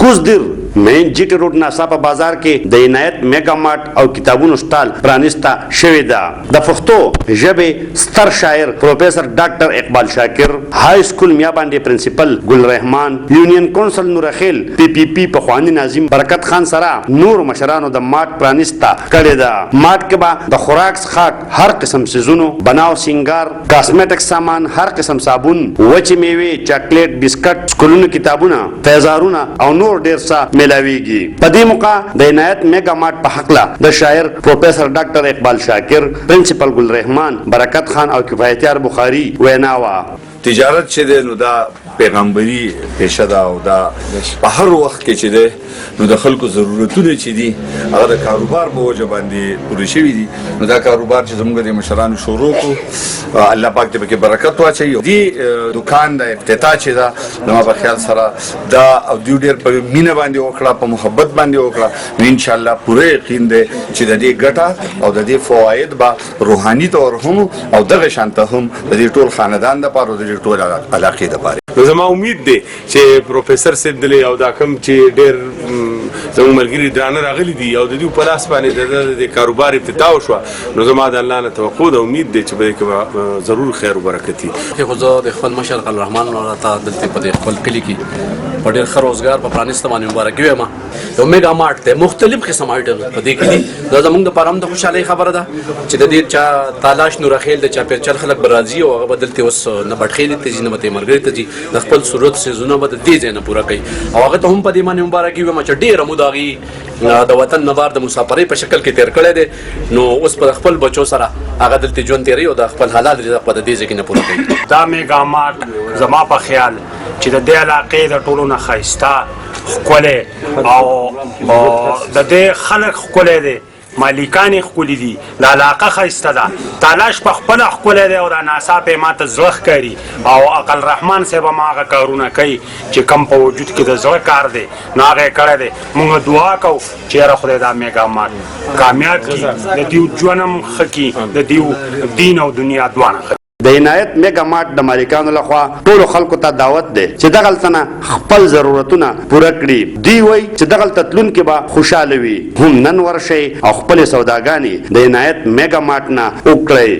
کوزدر مین جی ټي روډ ناصاپه بازار کې د عنایت میگا مارټ او کتابونو سټال پرانستا شوې ده. د پښتو ژبې ستر شاعر پروفیسر ډاکټر اقبال شاکر، های سکول میا باندې پرنسپل ګل رحمان، یونین کونسل نورخیل، PPP پخوانی ناظم برکت خان سره نور مشرانو د مارټ پرانستا کړې ده. مارټ کې به د خوراک څښاک هر قسم سيزونو، بناو سنگار، کاسمیټک سامان، هر قسم صابون، وچې میوې، چاکلیټ، بسکټ، سکولونو کتابونه، تیزارونه او نور ډیر څه ملاویږي. په دې موقع د عنایت میگا مارټ په حقله د شاعر پروفیسر ډاکټر اقبال شاکر، پرنسپل ګل رحمان، برکت خان او کفایتیار بخاری وینا وا. تجارت چې ده نو دا پیغمبري پیشه ده او دا په هر وخت کې چې ده نو د خلکو ضرورتونه چې دي هغه د کاروبار په وجه باندې پوره شوي دي. نو دا کاروبار چې زموږ د مشرانو شروع کړو الله پاک دې پکې برکت واچوي. دې دکان د افتتاح چې ده زما په خیال سره دا او دوی ډېر په مینه باندې وکړه، په محبت باندې وکړه. نو انشاءالله پوره یقین دی چې د دې ګټه او د دې فواید به روحاني طور هم او دغه شانته هم د دې ټول خاندان دپاره او د دې ټول علاقې دپاره. نو زما امید دی چې پروفیسر صاحب دلی او دا کوم چې ډېر زموږ ملګري درانه راغلي دي او د دوی په لاس باندې د کاروبار ابتدا وشوه، نو زما د الله نه توقع د امید دی چې په دې کې ضرور خیر و برکت وي. خو زه د خپل مشر خلیل الرحمن راته دلته په خپل کلي کې په ډېر ښه روزګار په پرانیسته باندې مبارکي وایم. یو میگا مارټ دی، مختلف قسم آیټم په دې کې دي. دا زموږ دپاره هم د خوشحالۍ خبره ده چې د دې چا تالاش نورخیل د چاپېرچل خلک به راځي او هغه به دلته اوس نه بټخیلې ته ځي نه به تیمرګرې ته ځي، د خپل صورت سیزونه به د دې ځای نه پوره کوي او هغه ته هم په دې باندې مبارکي وایم چې ډېره موده هغې د وطن نه بار د مسافرۍ په شکل کې تېر کړی دی. نو اوس په خپل بچو سره هغه دلته ژوند تېروي او د خپل حلال رزق په د دې ځای کې نه پوره کوي. دا میگا مارټ زما په خیال چې د دې علاقې د ټولو نه ښایسته ښکلی او د دې خلک ښکلی دی، مالکان یې ښکلي دي، د علاقه ښایسته ده، تالاش په خپله ښکلی دی او دا ناڅاپه یې ماته زړه ښکاري او عقل رحمان صاحب هم هغه کارونه کوي چې کم په وجود کې د زړه کار دی نو هغه یې کړی دی. موږ دعا کوو چې یاره خدای دا میگا مارټ کامیاب کړي، د دیو ژوند هم ښه کړي، د دیو دین او دنیا دواړه ښه. د عنایت میگا مارټ د مالکانو لخوا ټولو خلکو ته دعوت دی چې دغلته نه خپل ضرورتونه پوره کړي. دوی وایي چې دغلته تلونکي به خوشحاله وي. هم نن ورشئ او خپلې سوداګانې د عنایت میگا مارټ نه وکړئ.